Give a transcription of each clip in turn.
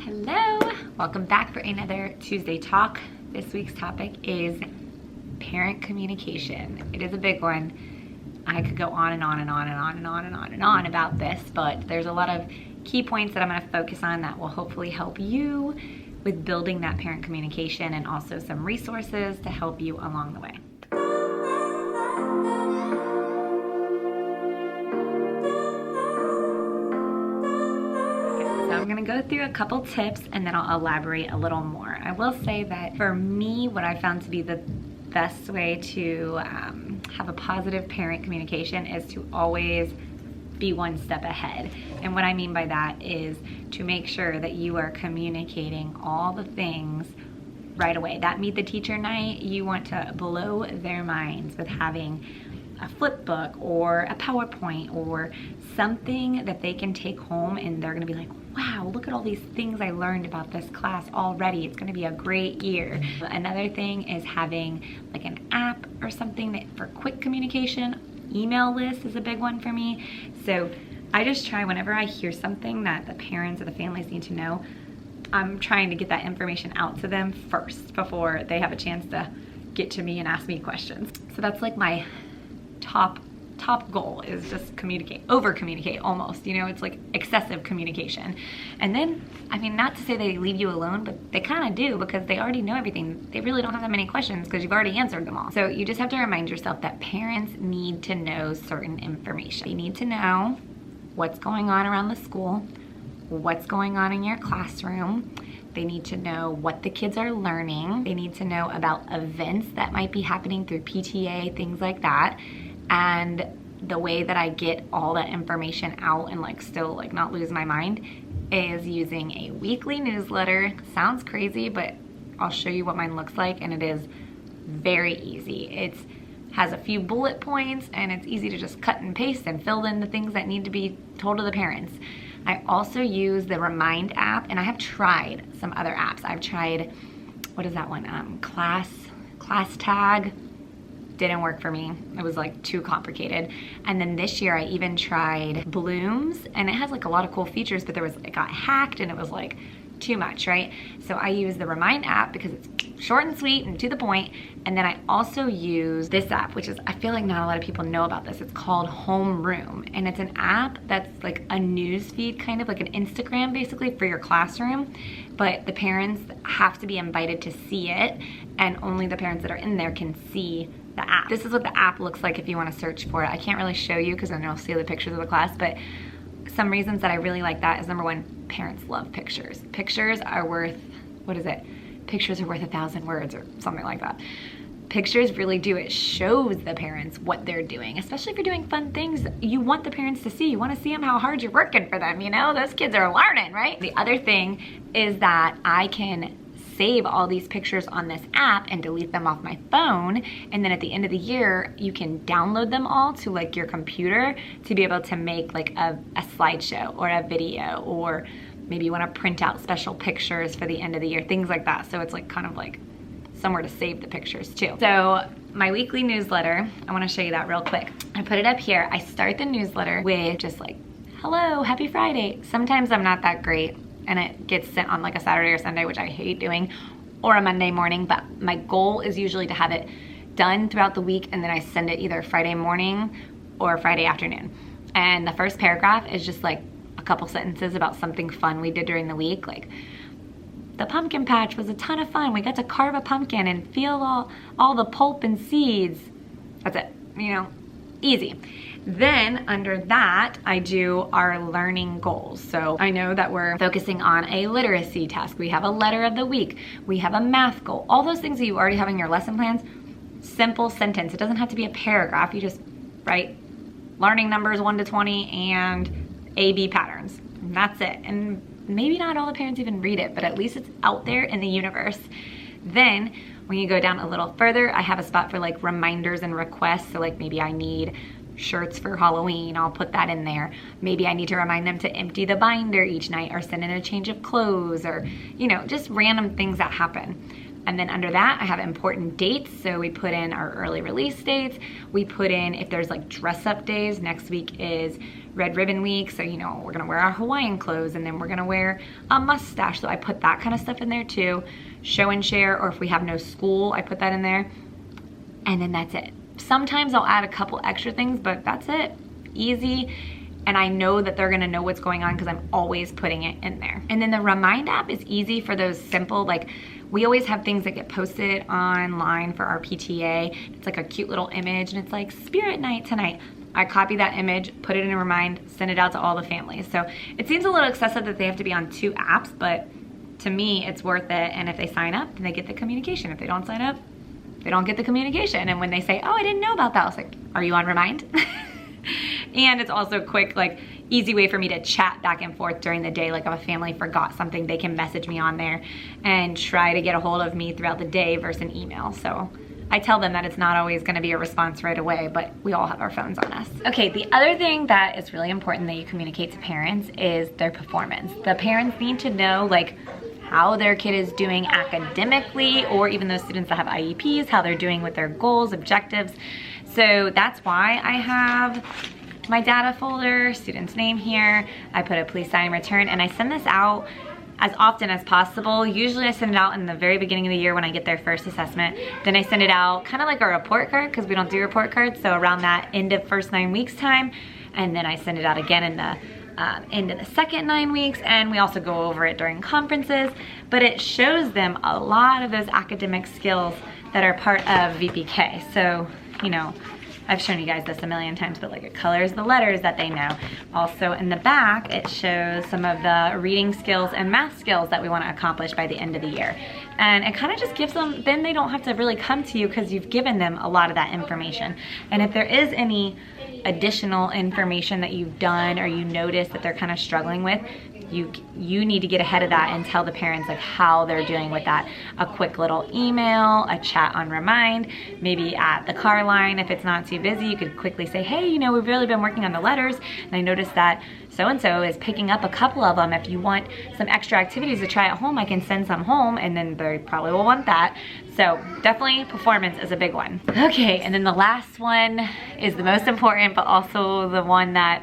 Hello, welcome back for another Tuesday talk. This week's topic is parent communication. It is a big one. I could go on and on and on and on and on and on and on about this, but there's a lot of key points that I'm going to focus on that will hopefully help you with building that parent communication, and also some resources to help you along the way. I'm gonna go through a couple tips and then I'll elaborate a little more. I will say that for me, what I found to be the best way to have a positive parent communication is to always be one step ahead. And what I mean by that is to make sure that you are communicating all the things right away. That meet the teacher night, you want to blow their minds with having a flip book or a PowerPoint or something that they can take home, and they're gonna be like, wow, look at all these things I learned about this class already. It's gonna be a great year. Another thing is having like an app or something that for quick communication. Email list is a big one for me. So I just try, whenever I hear something that the parents or the families need to know, I'm trying to get that information out to them first before they have a chance to get to me and ask me questions. So that's like my top goal, is just communicate, over communicate almost, you know, it's like excessive communication. And then, I mean, not to say they leave you alone, but they kind of do, because they already know everything. They really don't have that many questions because you've already answered them all. So you just have to remind yourself that parents need to know certain information. They need to know what's going on around the school, what's going on in your classroom. They need to know what the kids are learning. They need to know about events that might be happening through PTA, things like that. And the way that I get all that information out and like still like not lose my mind is using a weekly newsletter. Sounds crazy, but I'll show you what mine looks like, and it is very easy. It has a few bullet points and it's easy to just cut and paste and fill in the things that need to be told to the parents. I also use the Remind app, and I have tried some other apps. I've tried, what is that one? Class Tag. Didn't work for me. It was like too complicated. And then this year I even tried Blooms, and it has like a lot of cool features, but it got hacked and it was like too much, right? So I use the Remind app because it's short and sweet and to the point. And then I also use this app, which is, I feel like not a lot of people know about this. It's called Homeroom, and it's an app that's like a news feed, kind of like an Instagram basically for your classroom, but the parents have to be invited to see it, and only the parents that are in there can see the app. This is what the app looks like if you want to search for it. I can't really show you because then you'll see the pictures of the class, but some reasons that I really like that is, number one, parents love pictures. Pictures are worth, what is it? Pictures are worth 1,000 words or something like that. Pictures really do, it shows the parents what they're doing, especially if you're doing fun things. You want the parents to see. You want to see them how hard you're working for them, you know? Those kids are learning, right? The other thing is that I can save all these pictures on this app and delete them off my phone, and then at the end of the year you can download them all to like your computer to be able to make like a slideshow or a video, or maybe you want to print out special pictures for the end of the year, things like that. So it's like kind of like somewhere to save the pictures too. So my weekly newsletter, I want to show you that real quick. I put it up here. I start the newsletter with just like, hello, happy Friday. Sometimes I'm not that great and it gets sent on like a Saturday or Sunday, which I hate doing, or a Monday morning, but my goal is usually to have it done throughout the week, and then I send it either Friday morning or Friday afternoon. And the first paragraph is just like a couple sentences about something fun we did during the week, like the pumpkin patch was a ton of fun. We got to carve a pumpkin and feel all the pulp and seeds. That's it, you know, easy. Then under that, I do our learning goals. So I know that we're focusing on a literacy task. We have a letter of the week. We have a math goal. All those things that you already have in your lesson plans, simple sentence. It doesn't have to be a paragraph. You just write learning numbers 1 to 20 and A-B patterns. And that's it. And maybe not all the parents even read it, but at least it's out there in the universe. Then when you go down a little further, I have a spot for like reminders and requests. So like maybe I need shirts for Halloween, I'll put that in there. Maybe I need to remind them to empty the binder each night or send in a change of clothes, or, you know, just random things that happen. And then under that, I have important dates. So we put in our early release dates. We put in if there's like dress up days. Next week is Red Ribbon Week. So, you know, we're gonna wear our Hawaiian clothes and then we're gonna wear a mustache. So I put that kind of stuff in there too. Show and share, or if we have no school, I put that in there. And then that's it. Sometimes I'll add a couple extra things, but that's it. Easy. And I know that they're gonna know what's going on because I'm always putting it in there. And then the Remind app is easy for those simple, like we always have things that get posted online for our PTA. It's like a cute little image and it's like Spirit Night tonight. I copy that image, put it in a Remind, send it out to all the families. So it seems a little excessive that they have to be on 2 apps, but to me, it's worth it. And if they sign up, then they get the communication. If they don't sign up, they don't get the communication. And when they say, oh, I didn't know about that, I was like, are you on Remind? And it's also quick, like easy way for me to chat back and forth during the day. Like if a family forgot something, they can message me on there and try to get a hold of me throughout the day versus an email. So I tell them that it's not always gonna be a response right away, but we all have our phones on us. Okay, the other thing that is really important that you communicate to parents is their performance. The parents need to know like how their kid is doing academically, or even those students that have IEPs, how they're doing with their goals, objectives. So that's why I have my data folder, student's name here. I put a please sign return, and I send this out as often as possible. Usually I send it out in the very beginning of the year when I get their first assessment. Then I send it out kind of like a report card, because we don't do report cards, so around that end of first 9 weeks time. And then I send it out again in the end of the second 9 weeks, and we also go over it during conferences. But it shows them a lot of those academic skills that are part of VPK. So, you know, I've shown you guys this a million times, but like it colors the letters that they know. Also in the back, it shows some of the reading skills and math skills that we want to accomplish by the end of the year. And it kind of just gives them, then they don't have to really come to you because you've given them a lot of that information. And if there is any additional information that you've done or you notice that they're kind of struggling with, you need to get ahead of that and tell the parents like how they're doing with that. A quick little email, a chat on Remind, maybe at the car line if it's not too busy, you could quickly say, hey, you know, we've really been working on the letters and I noticed that so-and-so is picking up a couple of them. If you want some extra activities to try at home, I can send some home, and then they probably will want that. So definitely performance is a big one. Okay, and then the last one is the most important, but also the one that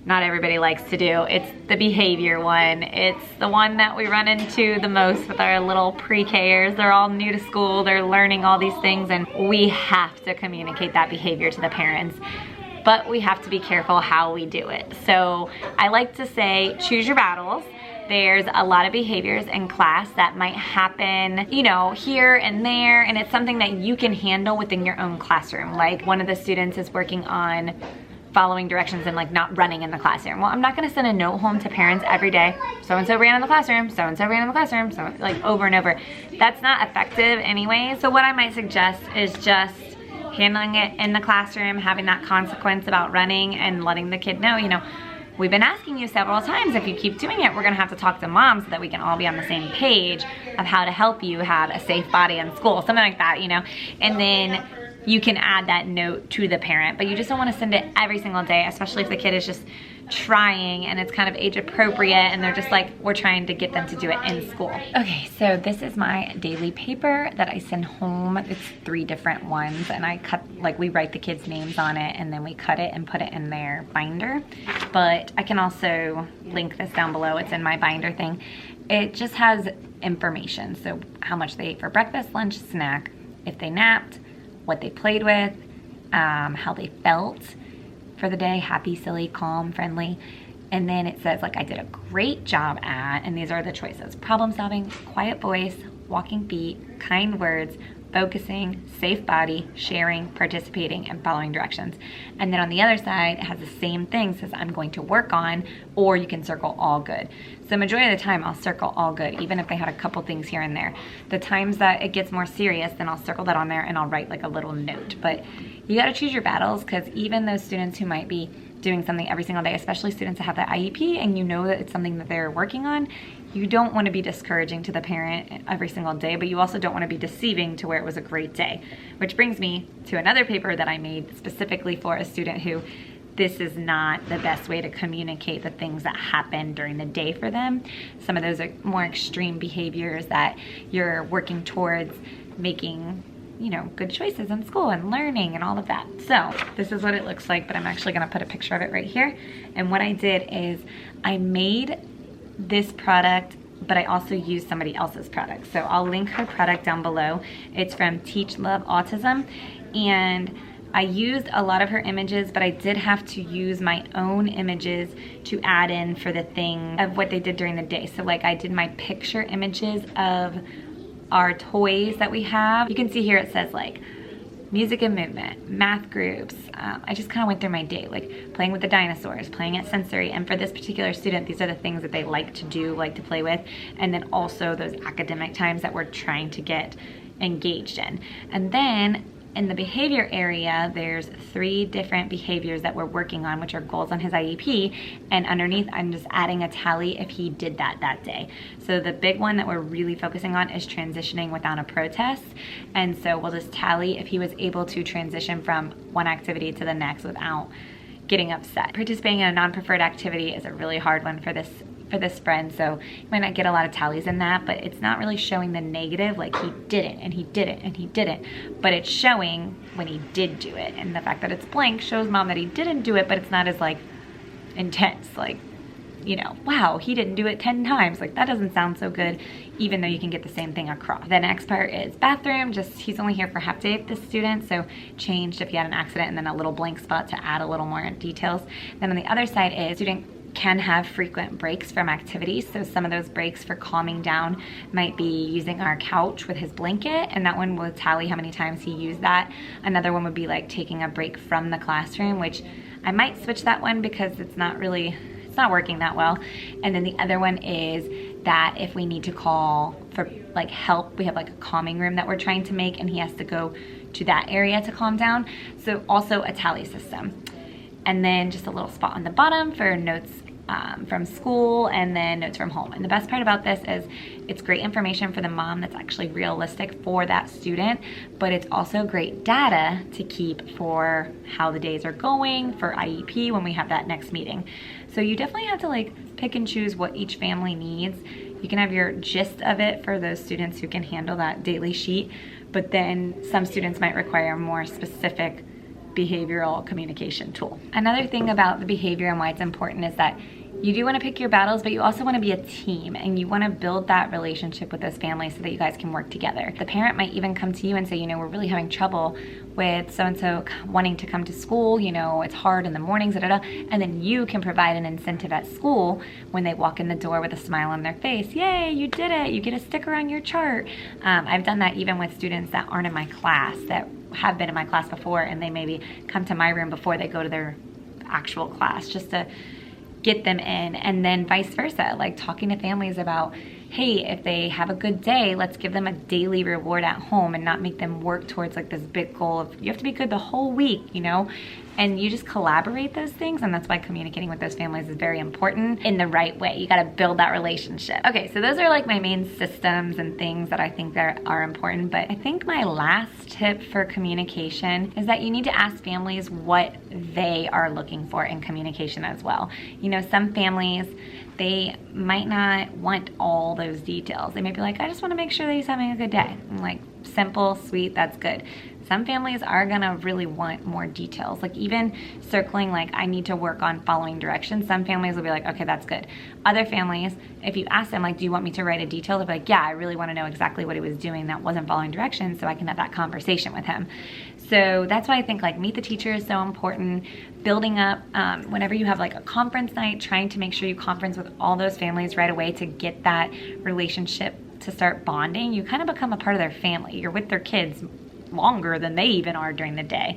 not everybody likes to do. It's the behavior one. It's the one that we run into the most with our little pre-Kers. They're all new to school, they're learning all these things, and we have to communicate that behavior to the parents. But we have to be careful how we do it. So I like to say, choose your battles. There's a lot of behaviors in class that might happen, you know, here and there, and it's something that you can handle within your own classroom. Like one of the students is working on following directions and like not running in the classroom. Well, I'm not gonna send a note home to parents every day. So-and-so ran in the classroom, so-and-so ran in the classroom, so like over and over. That's not effective anyway. So what I might suggest is just handling it in the classroom, having that consequence about running and letting the kid know, you know, we've been asking you several times, if you keep doing it, we're gonna have to talk to mom so that we can all be on the same page of how to help you have a safe body in school, something like that, you know? And then you can add that note to the parent, but you just don't want to send it every single day, especially if the kid is just trying and it's kind of age appropriate and they're just like, we're trying to get them to do it in school. Okay, so this is my daily paper that I send home. It's 3 different ones, and I cut, like we write the kids' names on it and then we cut it and put it in their binder. But I can also link this down below. It's in my binder thing. It just has information. So how much they ate for breakfast, lunch, snack, if they napped, what they played with, how they felt for the day, happy, silly, calm, friendly. And then it says like I did a great job at, and these are the choices: problem solving, quiet voice, walking feet, kind words, focusing, safe body, sharing, participating, and following directions. And then on the other side, it has the same thing, says I'm going to work on, or you can circle all good. So majority of the time I'll circle all good, even if they had a couple things here and there. The times that it gets more serious, then I'll circle that on there and I'll write like a little note. But you gotta choose your battles, because even those students who might be doing something every single day, especially students that have that IEP and you know that it's something that they're working on, you don't want to be discouraging to the parent every single day, but you also don't want to be deceiving to where it was a great day. Which brings me to another paper that I made specifically for a student who this is not the best way to communicate the things that happen during the day for them. Some of those are more extreme behaviors that you're working towards making, you know, good choices in school and learning and all of that. So this is what it looks like, but I'm actually gonna put a picture of it right here. And what I did is I made this product, but I also used somebody else's product. So I'll link her product down below. It's from Teach Love Autism, and I used a lot of her images, but I did have to use my own images to add in for the thing of what they did during the day. So like I did my picture images of our toys that we have. You can see here it says like music and movement, math groups. I just kind of went through my day, like playing with the dinosaurs, playing at sensory. And for this particular student, these are the things that they like to do, like to play with. And then also those academic times that we're trying to get engaged in. And then in the behavior area, there's 3 different behaviors that we're working on, which are goals on his IEP. And underneath, I'm just adding a tally if he did that day. So the big one that we're really focusing on is transitioning without a protest. And so we'll just tally if he was able to transition from one activity to the next without getting upset. Participating in a non-preferred activity is a really hard one for this friend, so you might not get a lot of tallies in that, but it's not really showing the negative, like he didn't and he didn't and he didn't, but it's showing when he did do it. And the fact that it's blank shows mom that he didn't do it, but it's not as like intense, like, you know, wow, he didn't do it 10 times. Like that doesn't sound so good, even though you can get the same thing across. The next part is bathroom. Just, he's only here for half day, this student, so changed if he had an accident, and then a little blank spot to add a little more details. Then on the other side is student can have frequent breaks from activities. So some of those breaks for calming down might be using our couch with his blanket, and that one will tally how many times he used that. Another one would be like taking a break from the classroom, which I might switch that one because it's not working that well. And then the other one is that if we need to call for like help, we have like a calming room that we're trying to make, and he has to go to that area to calm down. So also a tally system. And then just a little spot on the bottom for notes from school, and then notes from home. And the best part about this is it's great information for the mom that's actually realistic for that student, but it's also great data to keep for how the days are going for IEP when we have that next meeting. So you definitely have to like pick and choose what each family needs. You can have your gist of it for those students who can handle that daily sheet, but then some students might require a more specific behavioral communication tool. Another thing about the behavior and why it's important is that you do want to pick your battles, but you also want to be a team, and you want to build that relationship with those families so that you guys can work together. The parent might even come to you and say, you know, we're really having trouble with so-and-so wanting to come to school, you know, it's hard in the mornings, and then you can provide an incentive at school when they walk in the door with a smile on their face. Yay, you did it, you get a sticker on your chart. I've done that even with students that aren't in my class, that have been in my class before, and they maybe come to my room before they go to their actual class just to get them in. And then vice versa, like talking to families about, hey, if they have a good day, let's give them a daily reward at home and not make them work towards like this big goal of you have to be good the whole week, you know? And you just collaborate those things, and that's why communicating with those families is very important in the right way. You gotta build that relationship. Okay, so those are like my main systems and things that I think that are important, but I think my last tip for communication is that you need to ask families what they are looking for in communication as well. You know, some families, they might not want all those details. They may be like, I just wanna make sure that he's having a good day. I'm like, simple, sweet, that's good. Some families are gonna really want more details, like even circling like I need to work on following directions. Some families will be like, okay, that's good. Other families, if you ask them like, do you want me to write a detail? They'll be like, yeah, I really wanna know exactly what he was doing that wasn't following directions so I can have that conversation with him. So that's why I think like meet the teacher is so important. Building up, whenever you have like a conference night, trying to make sure you conference with all those families right away to get that relationship to start bonding. You kind of become a part of their family. You're with their kids longer than they even are during the day,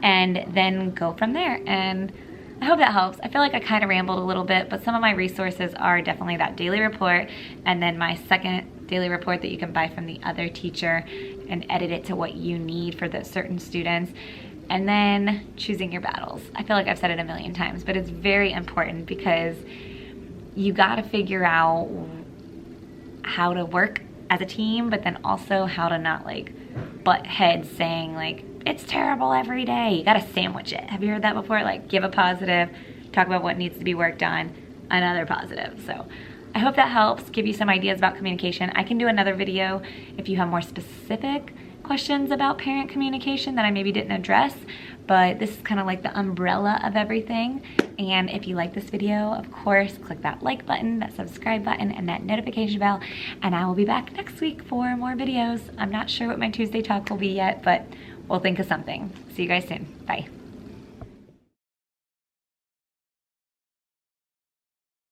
and then go from there. And I hope that helps. I feel like I kind of rambled a little bit, but some of my resources are definitely that daily report, and then my second daily report that you can buy from the other teacher and edit it to what you need for those certain students. And then choosing your battles. I feel like I've said it a million times, but it's very important because you got to figure out how to work as a team, but then also how to not like butt heads saying like it's terrible every day. You gotta sandwich it. Have you heard that before? Like, give a positive, talk about what needs to be worked on, another positive. So I hope that helps give you some ideas about communication. I can do another video if you have more specific questions about parent communication that I maybe didn't address, but this is kind of like the umbrella of everything. And if you like this video, of course, click that like button, that subscribe button, and that notification bell, and I will be back next week for more videos. I'm not sure what my Tuesday talk will be yet, but we'll think of something. See you guys soon. Bye.